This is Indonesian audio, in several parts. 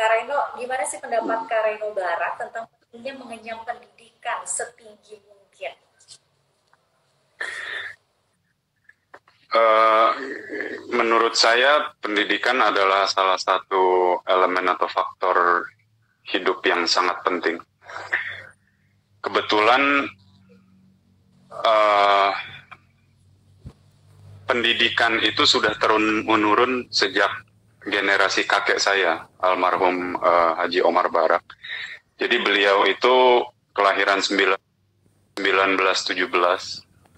Kak Reno, gimana sih pendapat Kak Reno Barat tentang pentingnya mengenyam pendidikan setinggi mungkin? Eh, Menurut saya pendidikan adalah salah satu elemen atau faktor hidup yang sangat penting. Kebetulan eh, pendidikan itu sudah turun menurun sejak generasi kakek saya, almarhum Haji Omar Barak. Jadi beliau itu kelahiran 1917,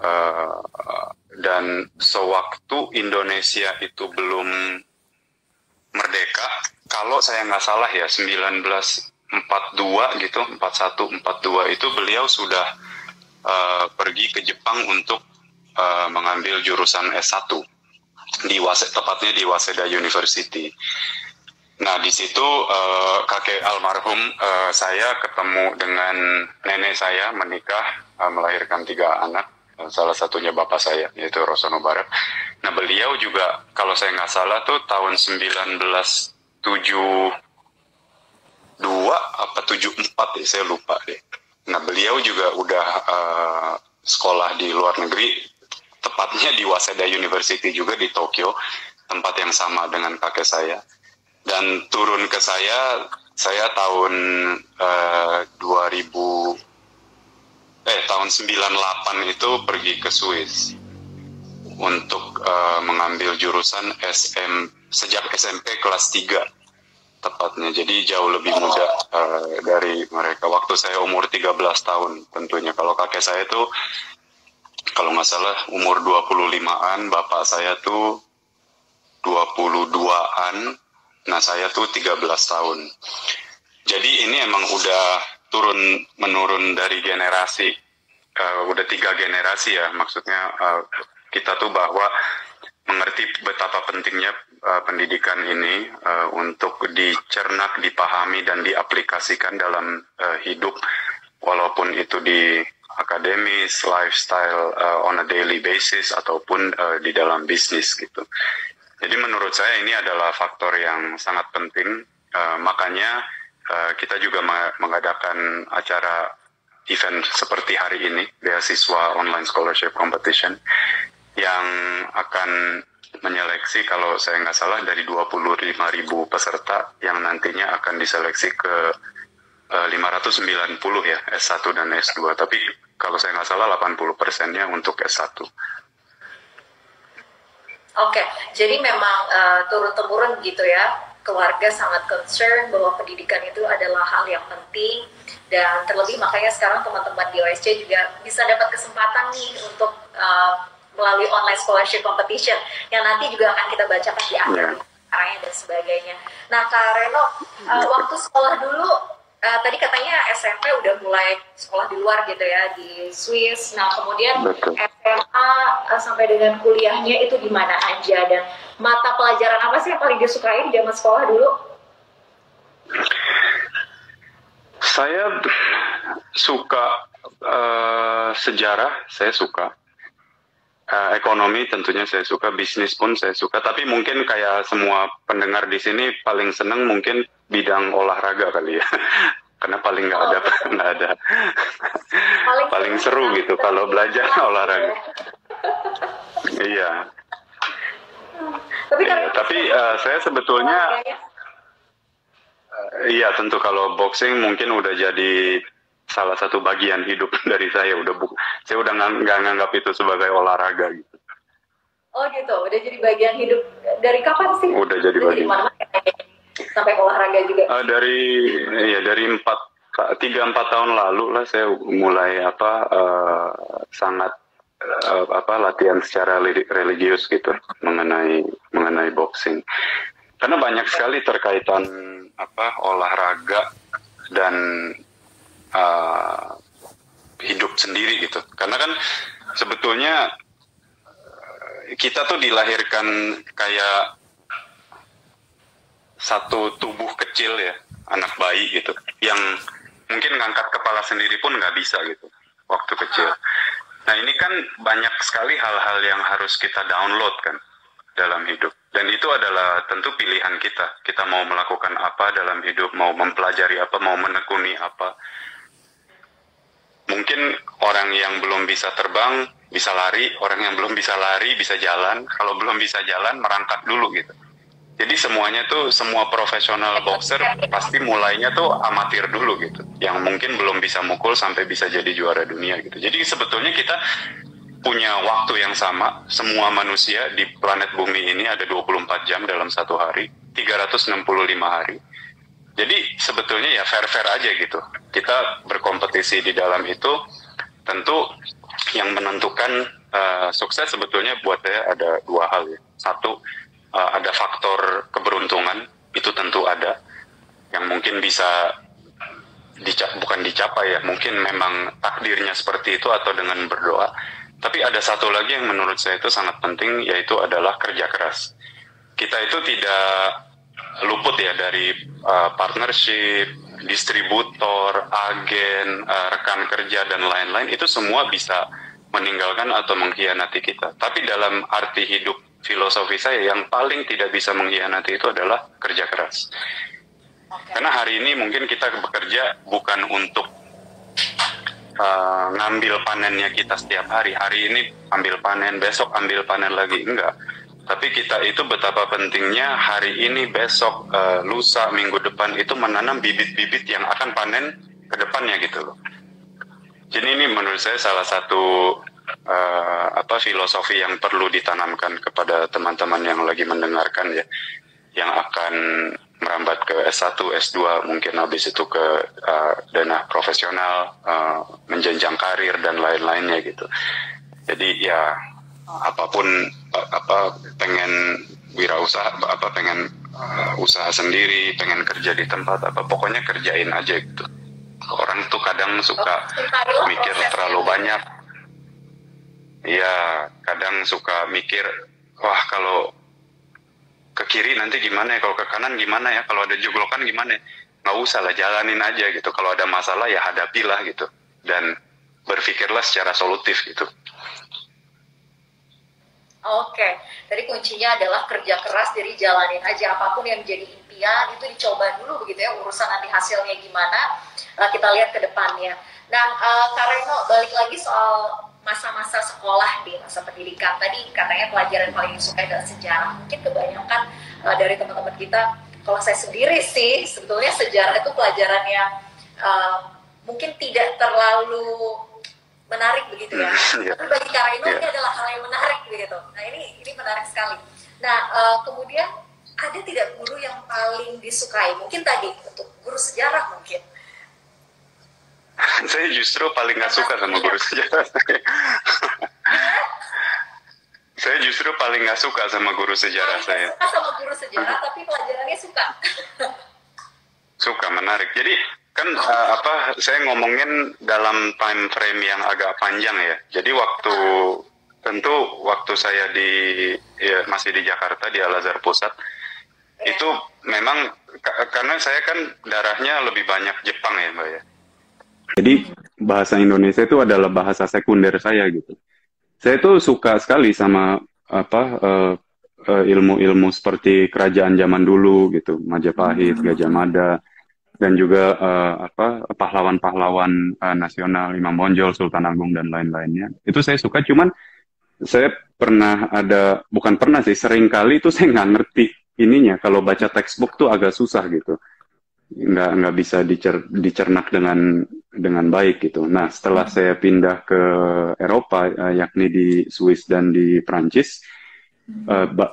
eh, dan sewaktu Indonesia itu belum merdeka, kalau saya nggak salah ya 1942 gitu, 41 42 itu beliau sudah pergi ke Jepang untuk mengambil jurusan S1 di tepatnya di Waseda University. Nah, di situ kakek almarhum saya ketemu dengan nenek saya, menikah, melahirkan 3 anak, salah satunya bapak saya, yaitu Rosono Barat. Nah, beliau juga, kalau saya nggak salah tuh tahun 1972 apa 74 ya, saya lupa deh. Nah, beliau juga udah sekolah di luar negeri, tepatnya di Waseda University juga di Tokyo, tempat yang sama dengan kakek saya. Dan turun ke saya tahun 2000 tahun 98 itu pergi ke Swiss untuk mengambil jurusan sejak SMP kelas 3 tepatnya. Jadi jauh lebih muda dari mereka. Waktu saya umur 13 tahun tentunya. Kalau kakek saya tuh kalau nggak salah umur 25-an, bapak saya tuh 22-an. Nah, saya tuh 13 tahun. Jadi ini emang udah turun menurun dari generasi, udah 3 generasi ya. Maksudnya kita tuh bahwa mengerti betapa pentingnya pendidikan ini untuk dicerna, dipahami dan diaplikasikan dalam hidup, walaupun itu di akademis, lifestyle on a daily basis ataupun di dalam bisnis gitu. Jadi menurut saya ini adalah faktor yang sangat penting, makanya kita juga mengadakan acara event seperti hari ini, beasiswa online scholarship competition, yang akan menyeleksi, kalau saya nggak salah, dari 25.000 peserta yang nantinya akan diseleksi ke 590 ya, S1 dan S2. Tapi kalau saya nggak salah 80%-nya untuk S1. Oke, jadi memang turun-temurun gitu ya, keluarga sangat concern bahwa pendidikan itu adalah hal yang penting, dan terlebih makanya sekarang teman-teman di OSC juga bisa dapat kesempatan nih untuk melalui online scholarship competition yang nanti juga akan kita bacakan di akhir caranya dan sebagainya. Nah, Kak Reno, waktu sekolah dulu tadi katanya SMP udah mulai sekolah di luar gitu ya, di Swiss. Nah, kemudian SMA sampai dengan kuliahnya itu di mana aja, dan mata pelajaran apa sih yang paling disukai di zaman sekolah dulu? Saya suka sejarah, saya suka. Ekonomi tentunya saya suka, bisnis pun saya suka, tapi mungkin kayak semua pendengar di sini paling seneng mungkin bidang olahraga kali ya, karena paling nggak ada, paling seru gitu kalau belajar olahraga. Iya. Tapi saya sebetulnya, iya tentu kalau boxing mungkin udah jadi salah satu bagian hidup dari saya. Saya udah nggak nganggap itu sebagai olahraga gitu. Oh gitu, udah jadi bagian hidup dari kapan sih? Udah jadi bagian. Sampai olahraga juga. Dari 3-4 tahun lalu lah saya mulai sangat latihan secara religius gitu mengenai boxing. Karena banyak sekali terkaitan olahraga dan hidup sendiri gitu. Karena kan sebetulnya kita tuh dilahirkan kayak satu tubuh kecil ya, anak bayi gitu, yang mungkin ngangkat kepala sendiri pun nggak bisa gitu waktu kecil. Nah, ini kan banyak sekali hal-hal yang harus kita download kan. dalam hidup. Dan itu adalah tentu pilihan kita. Kita mau melakukan apa dalam hidup, mau mempelajari apa, mau menekuni apa. Mungkin orang yang belum bisa terbang bisa lari, orang yang belum bisa lari bisa jalan. Kalau belum bisa jalan, merangkak dulu gitu. Jadi semuanya tuh, semua profesional boxer pasti mulainya tuh amatir dulu gitu. Yang mungkin belum bisa mukul sampai bisa jadi juara dunia gitu. Jadi sebetulnya kita punya waktu yang sama. Semua manusia di planet bumi ini ada 24 jam dalam satu hari, 365 hari. Jadi sebetulnya ya fair-fair aja gitu. Kita berkompetisi di dalam itu. Tentu yang menentukan sukses sebetulnya buat saya ada dua hal ya. Satu, ada faktor keberuntungan, itu tentu ada, yang mungkin bisa bukan dicapai ya, mungkin memang takdirnya seperti itu atau dengan berdoa. Tapi ada satu lagi yang menurut saya itu sangat penting, yaitu adalah kerja keras. Kita itu tidak luput ya dari partnership, distributor, agen, rekan kerja dan lain-lain. Itu semua bisa meninggalkan atau mengkhianati kita. Tapi dalam arti hidup, filosofi saya yang paling tidak bisa mengkhianati itu adalah kerja keras. Karena hari ini mungkin kita bekerja bukan untuk ngambil panennya kita setiap hari. Hari ini ambil panen, besok ambil panen lagi. Enggak. Tapi kita itu betapa pentingnya hari ini, besok, lusa, minggu depan itu menanam bibit-bibit yang akan panen ke depannya gitu loh. Jadi ini menurut saya salah satu filosofi yang perlu ditanamkan kepada teman-teman yang lagi mendengarkan ya, yang akan merambat ke S1, S2, mungkin habis itu ke dana profesional, menjenjang karir dan lain-lainnya gitu. Jadi ya apapun pengen wirausaha, pengen usaha sendiri, pengen kerja di tempat pokoknya kerjain aja gitu. Orang tuh kadang suka mikir terlalu banyak. Iya, kadang suka mikir, wah kalau ke kiri nanti gimana ya, kalau ke kanan gimana ya, kalau ada joglokan gimana ya. Nggak usah lah, jalanin aja gitu. Kalau ada masalah ya hadapilah gitu. Dan berpikirlah secara solutif gitu. Oke, tadi kuncinya adalah kerja keras, jadi jalanin aja apapun yang menjadi impian itu dicoba dulu begitu ya, urusan nanti hasilnya gimana kita lihat ke depannya. Nah, Kak Reno, balik lagi soal masa-masa sekolah di masa pendidikan tadi, katanya pelajaran paling disukai adalah sejarah. Mungkin kebanyakan dari teman-teman kita, kalau saya sendiri sih sebetulnya sejarah itu pelajaran yang mungkin tidak terlalu menarik begitu ya. Tapi bagi Kak Reno ini adalah hal yang menarik begitu. Nah ini menarik sekali. Nah kemudian ada tidak guru yang paling disukai? Mungkin tadi untuk guru sejarah mungkin. Saya justru paling nggak suka sama guru sejarah. Saya justru paling nggak suka sama guru sejarah saya. Suka sama guru sejarah, tapi pelajarannya suka. Suka, menarik. Jadi kan saya ngomongin dalam time frame yang agak panjang ya. Jadi waktu saya masih di Jakarta di Al-Azhar Pusat, itu memang karena saya kan darahnya lebih banyak Jepang ya Mbak ya. Jadi bahasa Indonesia itu adalah bahasa sekunder saya gitu. Saya tuh suka sekali sama ilmu-ilmu seperti kerajaan zaman dulu gitu, Majapahit, Gajah Mada, dan juga pahlawan-pahlawan nasional, Imam Bonjol, Sultan Agung dan lain-lainnya. Itu saya suka, cuman saya sering kali itu saya nggak ngerti ininya. Kalau baca textbook tuh agak susah gitu. Nggak bisa dicernak dengan baik gitu. Nah, setelah saya pindah ke Eropa, yakni di Swiss dan di Prancis,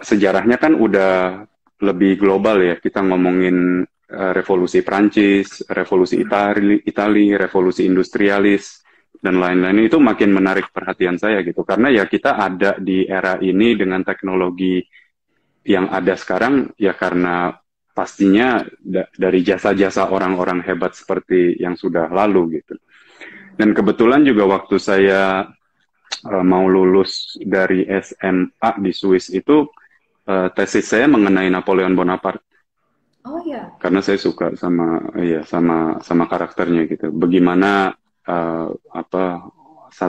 sejarahnya kan udah lebih global ya. Kita ngomongin revolusi Prancis, revolusi Itali, revolusi industrialis dan lain-lain. Itu makin menarik perhatian saya gitu. Karena ya kita ada di era ini dengan teknologi yang ada sekarang ya karena pastinya dari jasa-jasa orang-orang hebat seperti yang sudah lalu gitu. Dan kebetulan juga waktu saya mau lulus dari SMA di Swiss itu tesis saya mengenai Napoleon Bonaparte. Oh ya. Karena saya suka sama karakternya gitu. Bagaimana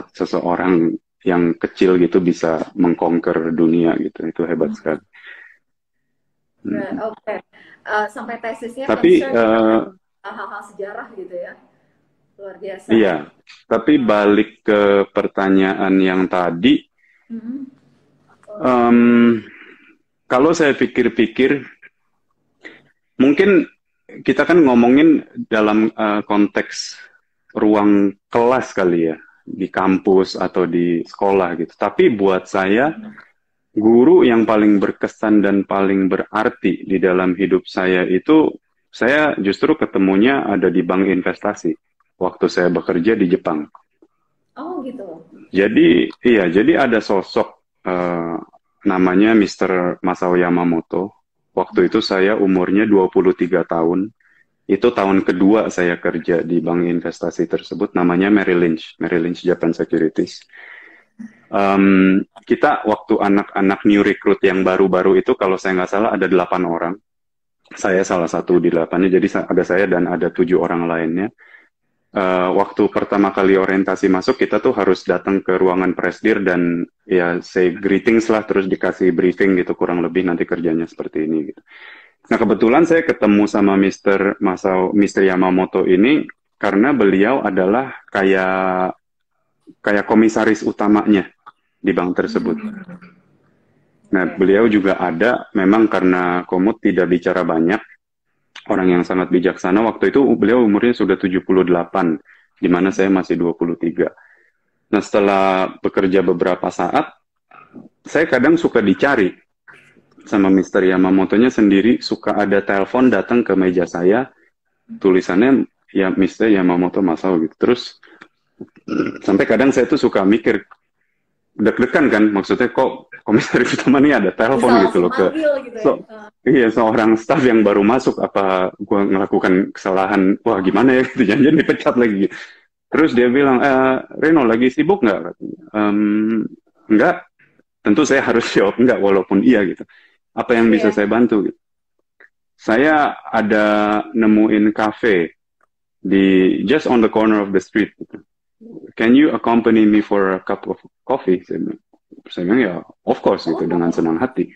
seseorang yang kecil gitu bisa mengconquer dunia gitu. Itu hebat sekali. Oke. Sampai tesisnya Tapi concern hal-hal sejarah gitu ya. Luar biasa. iya, tapi balik ke pertanyaan yang tadi, kalau saya pikir-pikir, mungkin kita kan ngomongin dalam konteks ruang kelas kali ya, di kampus atau di sekolah gitu. Tapi buat saya, guru yang paling berkesan dan paling berarti di dalam hidup saya itu, saya justru ketemunya ada di bank investasi waktu saya bekerja di Jepang. Oh gitu. Jadi, iya, jadi ada sosok namanya Mr. Masao Yamamoto. Waktu itu saya umurnya 23 tahun. Itu tahun kedua saya kerja di bank investasi tersebut, namanya Merrill Lynch Japan Securities. Kita waktu anak-anak new recruit yang baru-baru itu, kalau saya nggak salah ada 8 orang. Saya salah satu di 8-nya, jadi ada saya dan ada 7 orang lainnya. Waktu pertama kali orientasi masuk, kita tuh harus datang ke ruangan presidir dan ya say greetings lah, terus dikasih briefing gitu, kurang lebih nanti kerjanya seperti ini gitu. Nah kebetulan saya ketemu sama Mr. Yamamoto ini karena beliau adalah kayak komisaris utamanya di bank tersebut. Nah beliau juga ada, memang karena Komut tidak bicara banyak, orang yang sangat bijaksana. Waktu itu beliau umurnya sudah 78, di mana saya masih 23. Nah, setelah bekerja beberapa saat, saya kadang suka dicari sama Mr. Yamamoto-nya sendiri, suka ada telepon datang ke meja saya, tulisannya ya Mr. Yamamoto Masao gitu. Terus, sampai kadang saya tuh suka mikir, deg-degan kan, maksudnya kok komisaris utama nih ada telepon gitu loh ke gitu ya. Iya, seorang staff yang baru masuk, apa gue ngelakukan kesalahan, wah gimana ya gitu, jangan dipecat lagi. Terus dia bilang, Reno lagi sibuk nggak? Enggak, tentu saya harus jawab enggak, walaupun iya gitu. Apa yang bisa saya bantu? Gitu. Saya ada nemuin cafe di just on the corner of the street gitu. Can you accompany me for a cup of coffee? Saya bilang ya, of course gitu, dengan senang hati.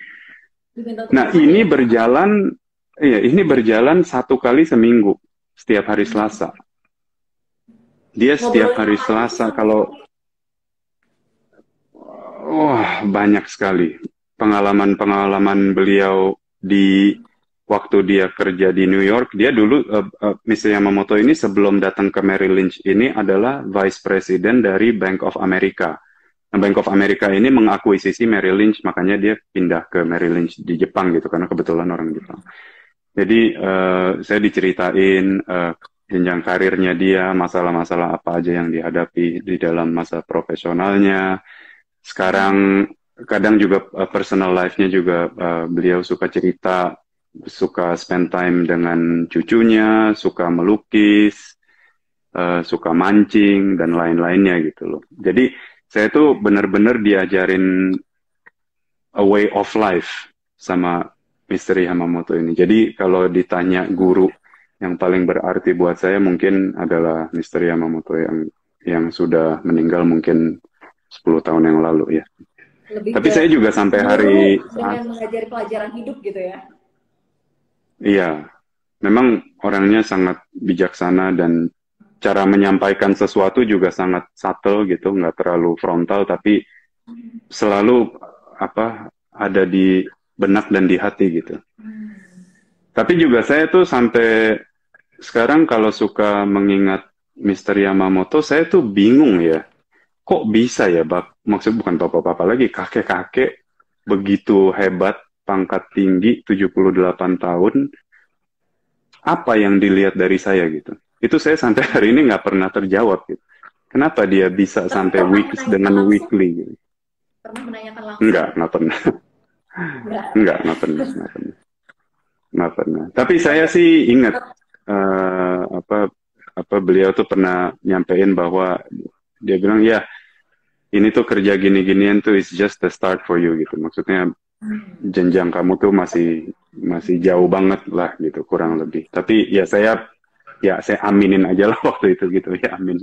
Nah ini berjalan, ini berjalan 1 kali seminggu, setiap hari Selasa. Dia setiap hari Selasa kalau, wah banyak sekali pengalaman-pengalaman beliau di waktu dia kerja di New York. Dia dulu, Mr. Yamamoto ini sebelum datang ke Merrill Lynch ini adalah Vice President dari Bank of America. Nah, Bank of America ini mengakuisisi Merrill Lynch, makanya dia pindah ke Merrill Lynch di Jepang gitu, karena kebetulan orang Jepang. Jadi saya diceritain jenjang karirnya dia, masalah-masalah apa aja yang dihadapi di dalam masa profesionalnya. Sekarang kadang juga personal life-nya juga beliau suka cerita, suka spend time dengan cucunya, suka melukis, suka mancing, dan lain-lainnya gitu loh. Jadi saya tuh benar-benar diajarin a way of life sama Mr. Yamamoto ini. Jadi kalau ditanya guru yang paling berarti buat saya mungkin adalah Mr. Yamamoto yang sudah meninggal mungkin 10 tahun yang lalu ya. Tapi saya juga sampai hari dengan mengajari pelajaran hidup gitu ya. Iya, memang orangnya sangat bijaksana dan cara menyampaikan sesuatu juga sangat subtle gitu, nggak terlalu frontal, tapi selalu ada di benak dan di hati gitu. Tapi juga saya tuh sampai sekarang kalau suka mengingat Mr. Yamamoto, saya tuh bingung ya, kok bisa ya, maksud bukan bapak-bapak lagi, kakek-kakek begitu hebat, pangkat tinggi, 78 tahun, apa yang dilihat dari saya gitu. Itu saya sampai hari ini nggak pernah terjawab gitu. Kenapa dia bisa sampai weekly gitu. Pernah menanyakan langsung? Nggak pernah. Nggak pernah. Tapi saya sih ingat beliau tuh pernah nyampein bahwa dia bilang ya ini tuh kerja gini-ginian tuh is just the start for you gitu. Maksudnya jenjang kamu tuh masih jauh banget lah gitu, kurang lebih. Tapi ya saya aminin aja lah waktu itu gitu, ya amin.